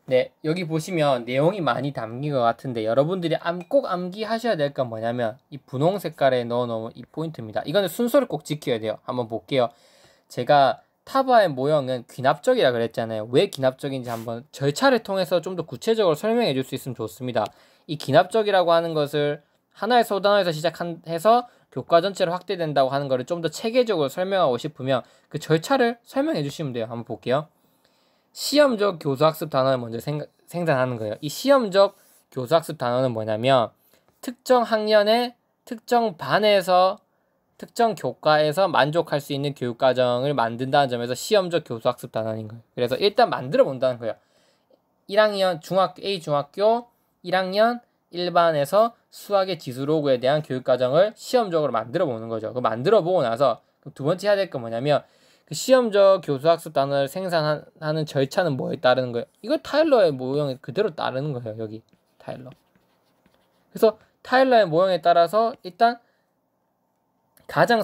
네, 여기 보시면 내용이 많이 담긴 것 같은데 여러분들이 꼭 암기하셔야 될 건 뭐냐면 이 분홍 색깔에 넣어놓은 이 포인트입니다. 이거는 순서를 꼭 지켜야 돼요. 한번 볼게요. 제가 타바의 모형은 귀납적이라 그랬잖아요. 왜 귀납적인지 한번 절차를 통해서 좀 더 구체적으로 설명해 줄 수 있으면 좋습니다. 이 귀납적이라고 하는 것을 하나의 소단어에서 시작해서 교과 전체로 확대된다고 하는 것을 좀 더 체계적으로 설명하고 싶으면 그 절차를 설명해 주시면 돼요. 한번 볼게요. 시험적 교수학습 단원을 먼저 생산하는 거예요. 이 시험적 교수학습 단원은 뭐냐면 특정 학년의 특정 반에서 특정 교과에서 만족할 수 있는 교육과정을 만든다는 점에서 시험적 교수학습 단원인 거예요. 그래서 일단 만들어 본다는 거예요. 1학년 A 중학교 1학년 1반에서 수학의 지수로그에 대한 교육과정을 시험적으로 만들어 보는 거죠. 그 만들어 보고 나서 두 번째 해야 될 건 뭐냐면 그 시험적 교수학습 단원을 생산하는 절차는 뭐에 따르는 거예요? 이거 타일러의 모형에 그대로 따르는 거예요. 여기 타일러. 그래서 타일러의 모형에 따라서 일단 가장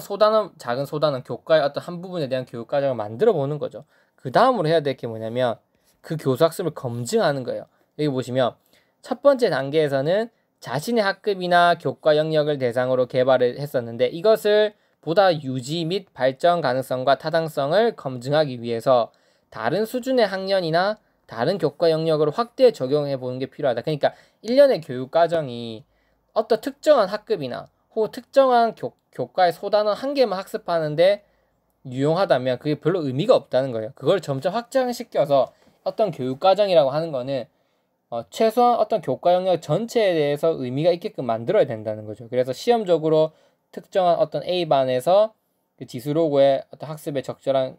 작은 소단원 교과의 어떤 한 부분에 대한 교육과정을 만들어 보는 거죠. 그 다음으로 해야 될 게 뭐냐면 그 교수학습을 검증하는 거예요. 여기 보시면 첫 번째 단계에서는 자신의 학급이나 교과 영역을 대상으로 개발을 했었는데 이것을 보다 유지 및 발전 가능성과 타당성을 검증하기 위해서 다른 수준의 학년이나 다른 교과 영역을 확대 적용해 보는 게 필요하다. 그러니까 1년의 교육과정이 어떤 특정한 학급이나 혹은 특정한 교과의 소단원 한 개만 학습하는데 유용하다면 그게 별로 의미가 없다는 거예요. 그걸 점차 확장시켜서 어떤 교육과정이라고 하는 거는 최소한 어떤 교과 영역 전체에 대해서 의미가 있게끔 만들어야 된다는 거죠. 그래서 시험적으로 특정한 어떤 A반에서 그 지수로그의 어떤 학습에 적절한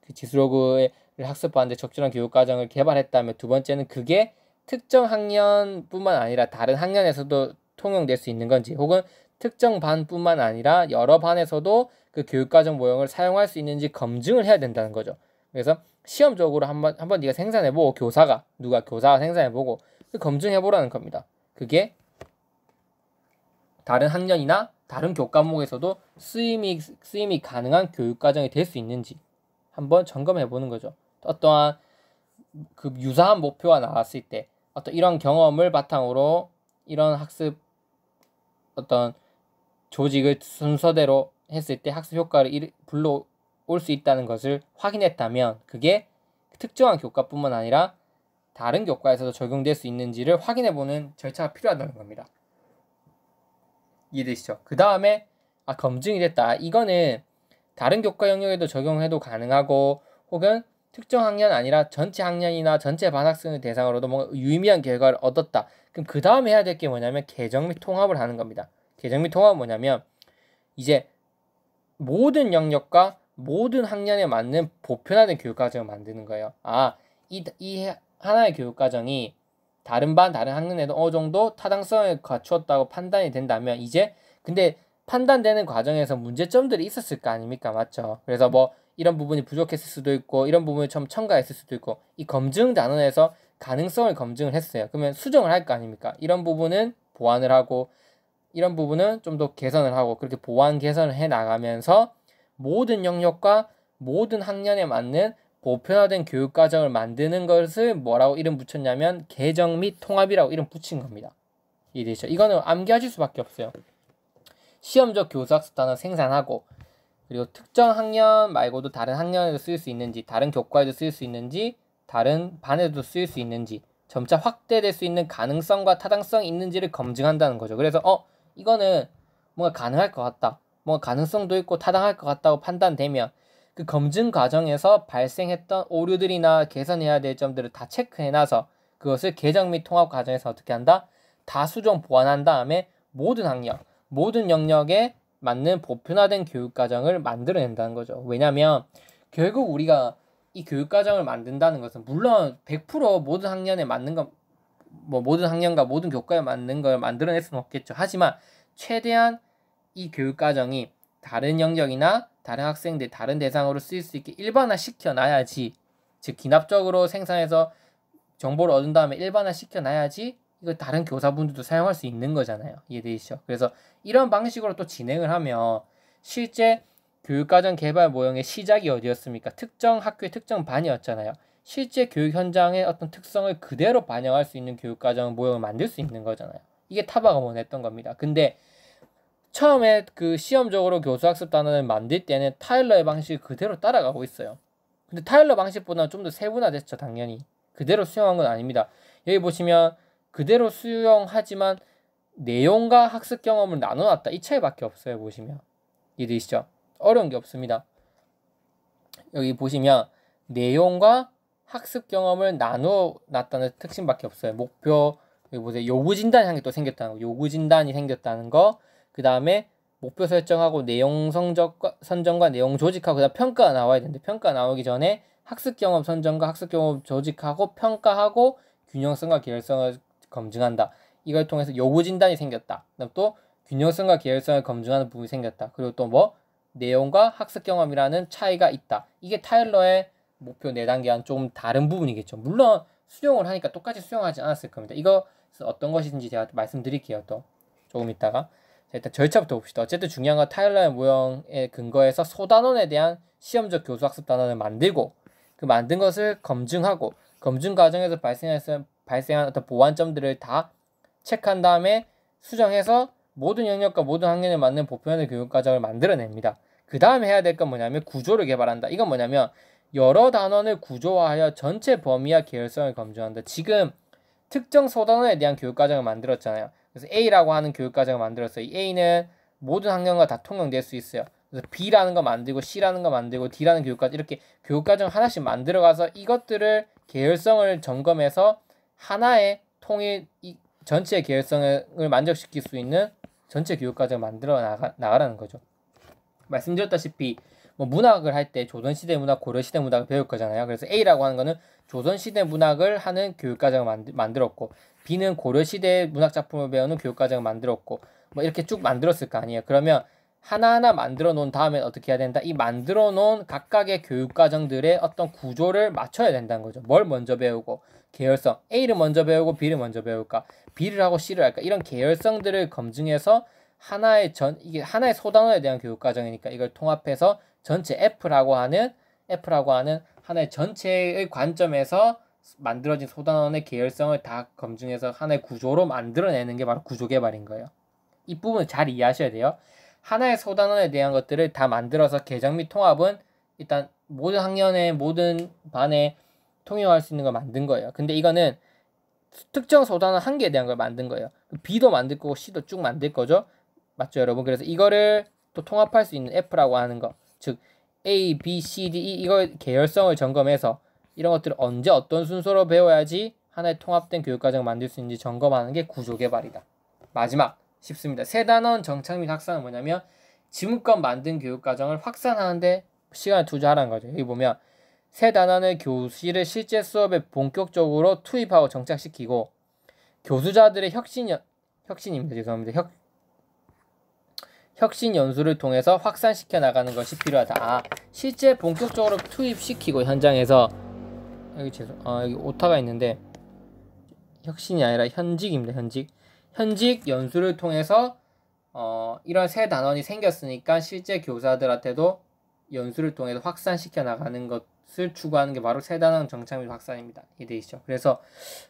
그 지수로그를 학습하는데 적절한 교육과정을 개발했다면 두 번째는 그게 특정 학년뿐만 아니라 다른 학년에서도 통용될 수 있는 건지 혹은 특정 반뿐만 아니라 여러 반에서도 그 교육과정 모형을 사용할 수 있는지 검증을 해야 된다는 거죠. 그래서 시험적으로 한번 네가 생산해보고 교사가 생산해보고 검증해보라는 겁니다. 그게 다른 학년이나 다른 교과목에서도 쓰임이 가능한 교육과정이 될 수 있는지 한번 점검해보는 거죠. 어떠한 그 유사한 목표가 나왔을 때 어떤 이런 경험을 바탕으로 이런 학습 어떤 조직을 순서대로 했을 때 학습 효과를 불러올 수 있다는 것을 확인했다면 그게 특정한 교과뿐만 아니라 다른 교과에서도 적용될 수 있는지를 확인해보는 절차가 필요하다는 겁니다. 이해되시죠? 그 다음에 검증이 됐다. 이거는 다른 교과 영역에도 적용해도 가능하고 혹은 특정 학년 아니라 전체 학년이나 전체 반 학생을 대상으로도 뭔가 유의미한 결과를 얻었다. 그럼 그 다음에 해야 될 게 뭐냐면 개정 및 통합을 하는 겁니다. 개정 및 통합은 뭐냐면 이제 모든 영역과 모든 학년에 맞는 보편화된 교육과정을 만드는 거예요. 이 하나의 교육과정이 다른 학년에도 어느 정도 타당성을 갖추었다고 판단이 된다면 이제 근데 판단되는 과정에서 문제점들이 있었을 거 아닙니까? 맞죠? 그래서 뭐 이런 부분이 부족했을 수도 있고 이런 부분이 좀 첨가했을 수도 있고 이 검증 단원에서 가능성을 검증을 했어요. 그러면 수정을 할 거 아닙니까? 이런 부분은 보완을 하고 이런 부분은 좀 더 개선을 하고 그렇게 보완 개선을 해 나가면서 모든 영역과 모든 학년에 맞는 보편화된 교육과정을 만드는 것을 뭐라고 이름 붙였냐면 개정 및 통합이라고 이름 붙인 겁니다. 이해되시죠? 이거는 암기하실 수밖에 없어요. 시험적 교수학습 단원 생산하고 그리고 특정 학년 말고도 다른 학년에도 쓸 수 있는지 다른 교과에도 쓸 수 있는지 다른 반에도 쓸 수 있는지 점차 확대될 수 있는 가능성과 타당성이 있는지를 검증한다는 거죠. 그래서 이거는 뭔가 가능할 것 같다. 뭔가 가능성도 있고 타당할 것 같다고 판단되면 그 검증 과정에서 발생했던 오류들이나 개선해야 될 점들을 다 체크해놔서 그것을 개정 및 통합 과정에서 어떻게 한다? 다 수정 보완한 다음에 모든 학년, 모든 영역에 맞는 보편화된 교육과정을 만들어낸다는 거죠. 왜냐면 결국 우리가 이 교육과정을 만든다는 것은 물론 100% 모든 학년에 맞는 건 모든 학년과 모든 교과에 맞는 걸 만들어낼 수는 없겠죠. 하지만 최대한 이 교육과정이 다른 영역이나 다른 학생들, 다른 대상으로 쓰일 수 있게 일반화 시켜놔야지 즉 기납적으로 생산해서 정보를 얻은 다음에 일반화 시켜놔야지 이걸 다른 교사분들도 사용할 수 있는 거잖아요. 이해되시죠? 그래서 이런 방식으로 또 진행을 하면 실제 교육과정 개발 모형의 시작이 어디였습니까? 특정 학교의 특정 반이었잖아요. 실제 교육 현장의 어떤 특성을 그대로 반영할 수 있는 교육과정 모형을 만들 수 있는 거잖아요. 이게 타바가 원했던 겁니다. 근데 처음에 그 시험적으로 교수학습 단원을 만들 때는 타일러의 방식을 그대로 따라가고 있어요. 근데 타일러 방식보다는 좀 더 세분화됐죠, 당연히. 그대로 수용한 건 아닙니다. 여기 보시면 그대로 수용하지만 내용과 학습 경험을 나눠놨다. 이 차이밖에 없어요, 보시면. 이해되시죠? 어려운 게 없습니다. 여기 보시면 내용과 학습 경험을 나눠놨다는 특징밖에 없어요. 목표, 여기 보세요. 요구 진단이 한 개 또 생겼다는 거. 요구 진단이 생겼다는 거. 그 다음에 목표 설정하고 내용 선정과 내용 조직하고 그다음 평가가 나와야 되는데 평가 나오기 전에 학습 경험 선정과 학습 경험 조직하고 평가하고 균형성과 계열성을 검증한다. 이걸 통해서 요구 진단이 생겼다. 그다음 또 균형성과 계열성을 검증하는 부분이 생겼다. 그리고 또 뭐 내용과 학습 경험이라는 차이가 있다. 이게 타일러의 목표 4단계와는 조금 다른 부분이겠죠. 물론 수용을 하니까 똑같이 수용하지 않았을 겁니다. 이거 어떤 것인지 제가 말씀드릴게요. 또 조금 있다가. 자, 일단 절차부터 봅시다. 어쨌든 중요한 건 타일러의 모형에 근거해서 소단원에 대한 시험적 교수학습 단원을 만들고 그 만든 것을 검증하고 검증 과정에서 발생한 어떤 보완점들을 다 체크한 다음에 수정해서 모든 영역과 모든 학년에 맞는 보편의 교육과정을 만들어냅니다. 그 다음에 해야 될 건 뭐냐면 구조를 개발한다. 이건 뭐냐면 여러 단원을 구조화하여 전체 범위와 계열성을 검증한다. 지금 특정 소단원에 대한 교육과정을 만들었잖아요. 그래서 A라고 하는 교육과정을 만들었어요. 이 A는 모든 학년과 다 통용될 수 있어요. 그래서 B라는 거 만들고 C라는 거 만들고 D라는 교육과정 이렇게 교육과정 하나씩 만들어가서 이것들을 계열성을 점검해서 하나의 통일 전체 계열성을 만족시킬 수 있는 전체 교육과정을 만들어 나가라는 거죠. 말씀드렸다시피 뭐 문학을 할 때 조선시대 문학, 고려시대 문학을 배울 거잖아요. 그래서 A라고 하는 거는 조선시대 문학을 하는 교육과정을 만들었고 B는 고려시대 문학 작품을 배우는 교육과정을 만들었고 뭐 이렇게 쭉 만들었을 거 아니에요. 그러면 하나하나 만들어 놓은 다음에 어떻게 해야 된다? 이 만들어 놓은 각각의 교육과정들의 어떤 구조를 맞춰야 된다는 거죠. 뭘 먼저 배우고 계열성 A를 먼저 배우고 B를 먼저 배울까? B를 하고 C를 할까? 이런 계열성들을 검증해서 이게 하나의 소단원에 대한 교육과정이니까 이걸 통합해서 전체 F라고 하는 하나의 전체의 관점에서 만들어진 소단원의 계열성을 다 검증해서 하나의 구조로 만들어내는 게 바로 구조개발인 거예요. 이 부분을 잘 이해하셔야 돼요. 하나의 소단원에 대한 것들을 다 만들어서 개정 및 통합은 일단 모든 학년에 모든 반에 통용할 수 있는 걸 만든 거예요. 근데 이거는 특정 소단원 한 개에 대한 걸 만든 거예요. B도 만들 거고 C도 쭉 만들 거죠. 맞죠, 여러분? 그래서 이거를 또 통합할 수 있는 F라고 하는 거, 즉 A, B, C, D, E 이걸 계열성을 점검해서 이런 것들을 언제 어떤 순서로 배워야지 하나의 통합된 교육과정을 만들 수 있는지 점검하는 게 구조개발이다. 마지막 쉽습니다. 세 단원 정착 및 확산은 뭐냐면 지금껏 만든 교육과정을 확산하는데 시간을 투자하라는 거죠. 여기 보면 세 단원의 교실을 실제 수업에 본격적으로 투입하고 정착시키고 교수자들의 혁신입니다. 죄송합니다. 혁신 연수를 통해서 확산시켜 나가는 것이 필요하다. 실제 본격적으로 투입시키고 현장에서 여기 오타가 있는데 혁신이 아니라 현직입니다. 현직 연수를 통해서 이런 새 단원이 생겼으니까 실제 교사들한테도 연수를 통해서 확산시켜 나가는 것을 추구하는 게 바로 새 단원 정착 및 확산입니다. 이해되시죠? 그래서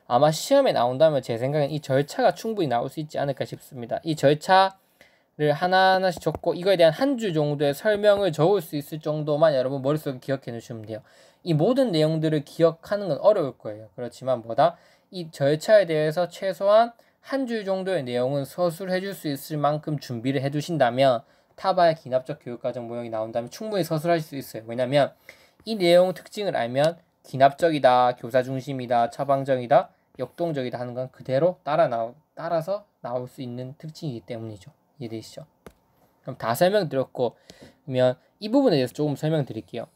아마 시험에 나온다면 제 생각엔 이 절차가 충분히 나올 수 있지 않을까 싶습니다. 이 절차를 하나하나씩 적고 이거에 대한 한 줄 정도의 설명을 적을 수 있을 정도만 여러분 머릿속에 기억해 놓으시면 돼요. 이 모든 내용들을 기억하는 건 어려울 거예요. 그렇지만 이 절차에 대해서 최소한 한 줄 정도의 내용은 서술해 줄 수 있을 만큼 준비를 해 두신다면 타바의 기납적 교육과정 모형이 나온다면 충분히 서술할 수 있어요. 왜냐면 이 내용 특징을 알면 기납적이다, 교사 중심이다, 처방적이다, 역동적이다 하는 건 그대로 따라서 나올 수 있는 특징이기 때문이죠. 이해되시죠? 그럼 다 설명드렸고 그러면 이 부분에 대해서 조금 설명드릴게요.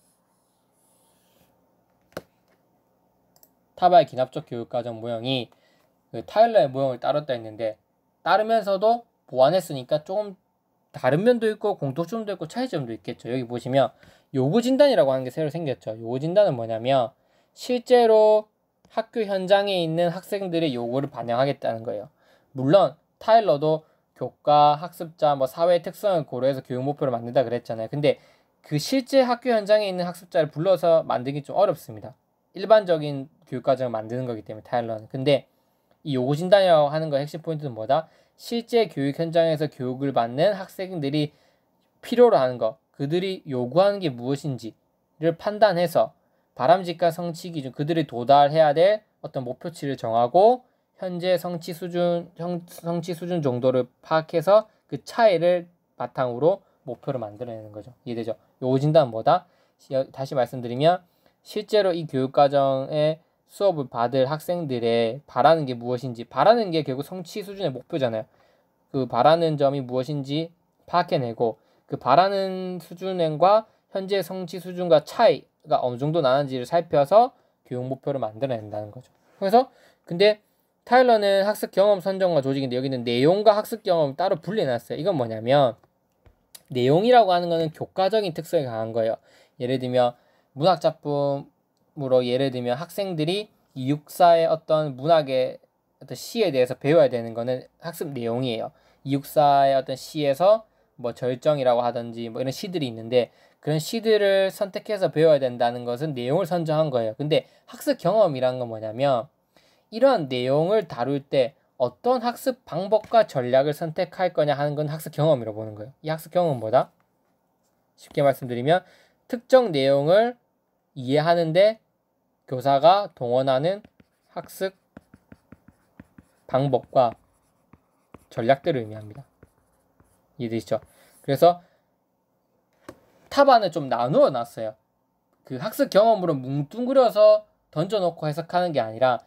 타바의 기납적 교육과정 모형이 그 타일러의 모형을 따랐다 했는데 따르면서도 보완했으니까 조금 다른 면도 있고 공통점도 있고 차이점도 있겠죠. 여기 보시면 요구진단이라고 하는 게 새로 생겼죠. 요구진단은 뭐냐면 실제로 학교 현장에 있는 학생들의 요구를 반영하겠다는 거예요. 물론 타일러도 교과, 학습자, 사회의 특성을 고려해서 교육 목표를 만든다 그랬잖아요. 근데 그 실제 학교 현장에 있는 학습자를 불러서 만들기 좀 어렵습니다. 일반적인 교육과정을 만드는 거기 때문에 타일러는. 근데 이 요구 진단이라고 하는 거 핵심 포인트는 뭐다? 실제 교육 현장에서 교육을 받는 학생들이 필요로 하는 거, 그들이 요구하는 게 무엇인지를 판단해서 바람직한 성취 기준, 그들이 도달해야 될 어떤 목표치를 정하고 현재 성취 수준 정도를 파악해서 그 차이를 바탕으로 목표를 만들어내는 거죠. 이해되죠? 요구 진단은 뭐다? 다시 말씀드리면 실제로 이 교육과정에 수업을 받을 학생들의 바라는 게 무엇인지, 바라는 게 결국 성취 수준의 목표잖아요. 그 바라는 점이 무엇인지 파악해내고 그 바라는 수준과 현재 성취 수준과 차이가 어느 정도 나는지를 살펴서 교육 목표를 만들어낸다는 거죠. 그래서 근데 타일러는 학습 경험 선정과 조직인데 여기는 내용과 학습 경험을 따로 분리해놨어요. 이건 뭐냐면 내용이라고 하는 거는 교과적인 특성이 강한 거예요. 예를 들면 문학작품으로 예를 들면 학생들이 이육사의 어떤 문학의 어떤 시에 대해서 배워야 되는 거는 학습 내용이에요. 이육사의 어떤 시에서 뭐 절정이라고 하든지 뭐 이런 시들이 있는데 그런 시들을 선택해서 배워야 된다는 것은 내용을 선정한 거예요. 근데 학습 경험이란 건 뭐냐면 이런 내용을 다룰 때 어떤 학습 방법과 전략을 선택할 거냐 하는 건 학습 경험이라고 보는 거예요. 이 학습 경험은 뭐다? 쉽게 말씀드리면 특정 내용을 이해하는데 교사가 동원하는 학습 방법과 전략들을 의미합니다. 이해되시죠? 그래서 타반을 좀 나누어 놨어요. 그 학습 경험으로 뭉뚱그려서 던져놓고 해석하는 게 아니라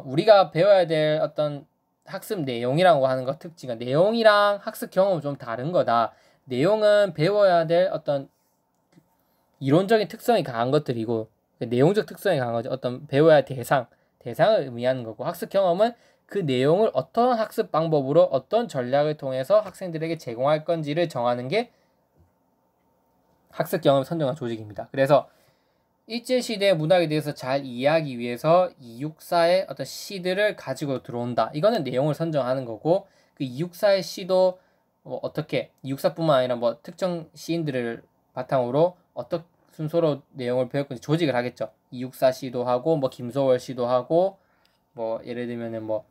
우리가 배워야 될 어떤 학습 내용이라고 하는 것 특징은 내용이랑 학습 경험은 좀 다른 거다. 내용은 배워야 될 어떤 이론적인 특성이 강한 것들이고 내용적 특성이 강한 거죠. 어떤 배워야 할 대상을 의미하는 거고 학습 경험은 그 내용을 어떤 학습 방법으로 어떤 전략을 통해서 학생들에게 제공할 건지를 정하는 게 학습 경험 선정한 조직입니다. 그래서 일제시대의 문학에 대해서 잘 이해하기 위해서 이육사의 어떤 시들을 가지고 들어온다. 이거는 내용을 선정하는 거고 그 이육사의 시도 어떻게 이육사뿐만 아니라 뭐 특정 시인들을 바탕으로 어떤 순서로 내용을 배울 건지 조직을 하겠죠. 이육사 시도 하고 뭐 김소월 시도 하고 뭐 예를 들면은 뭐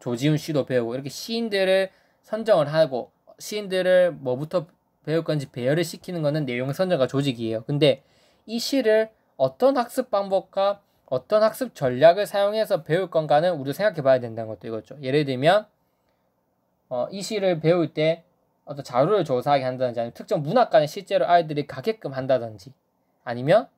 조지훈 시도 배우고 이렇게 시인들을 선정을 하고 시인들을 뭐부터 배울 건지 배열을 시키는 거는 내용 선정과 조직이에요. 근데 이 시를 어떤 학습 방법과 어떤 학습 전략을 사용해서 배울 건가는 우리가 생각해 봐야 된다는 것도 이거죠. 예를 들면 이 시를 배울 때 어떤 자료를 조사하게 한다든지 아니면 특정 문학관에 실제로 아이들이 가게끔 한다든지 아니면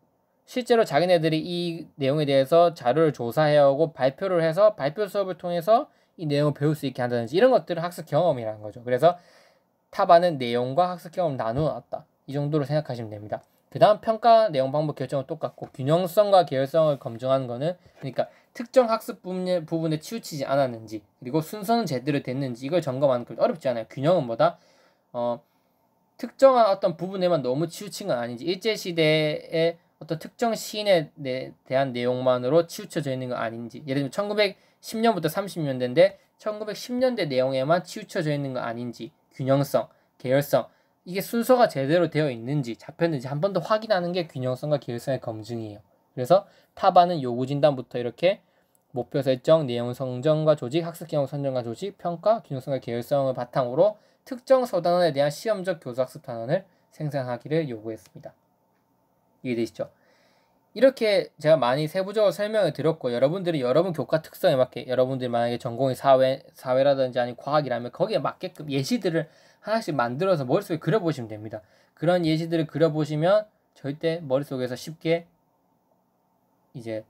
실제로 자기네들이 이 내용에 대해서 자료를 조사해오고 발표를 해서 발표 수업을 통해서 이 내용을 배울 수 있게 한다든지 이런 것들은 학습 경험이라는 거죠. 그래서 타반은 내용과 학습 경험을 나누어 놨다. 이 정도로 생각하시면 됩니다. 그 다음 평가 내용 방법 결정은 똑같고 균형성과 계열성을 검증하는 거는 그러니까 특정 학습 부분에 치우치지 않았는지 그리고 순서는 제대로 됐는지 이걸 점검하는 거 어렵지 않아요. 균형은 뭐다? 특정한 어떤 부분에만 너무 치우친 건 아닌지 일제시대의 어떤 특정 시인에 대한 내용만으로 치우쳐져 있는 건 아닌지 예를 들면 1910년부터 30년대인데 1910년대 내용에만 치우쳐져 있는 건 아닌지 균형성, 계열성 이게 순서가 제대로 되어 있는지 잡혔는지 한 번 더 확인하는 게 균형성과 계열성의 검증이에요. 그래서 타반은 요구 진단부터 이렇게 목표 설정, 내용 선정과 조직, 학습 경험 선정과 조직, 평가, 균형성과 계열성을 바탕으로 특정 서단원에 대한 시험적 교수 학습 단원을 생산하기를 요구했습니다. 이해되시죠? 이렇게 제가 많이 세부적으로 설명을 드렸고 여러분들이 여러분 교과 특성에 맞게 여러분들이 만약에 전공이 사회라든지 아니면 과학이라면 거기에 맞게끔 예시들을 하나씩 만들어서 머릿속에 그려보시면 됩니다. 그런 예시들을 그려보시면 절대 머릿속에서 쉽게 이제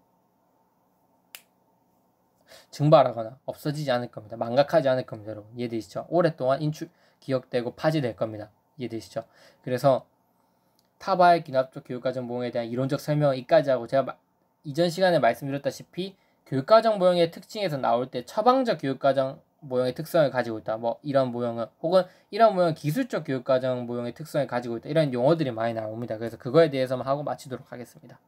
증발하거나 없어지지 않을 겁니다. 망각하지 않을 겁니다. 여러분 이해되시죠? 오랫동안 기억되고 파지될 겁니다. 이해되시죠? 그래서 타바의 기납적 교육과정 모형에 대한 이론적 설명은 이까지 하고 제가 이전 시간에 말씀드렸다시피 교육과정 모형의 특징에서 나올 때 처방적 교육과정 모형의 특성을 가지고 있다. 뭐 이런 모형은 혹은 이런 모형은 기술적 교육과정 모형의 특성을 가지고 있다. 이런 용어들이 많이 나옵니다. 그래서 그거에 대해서만 하고 마치도록 하겠습니다.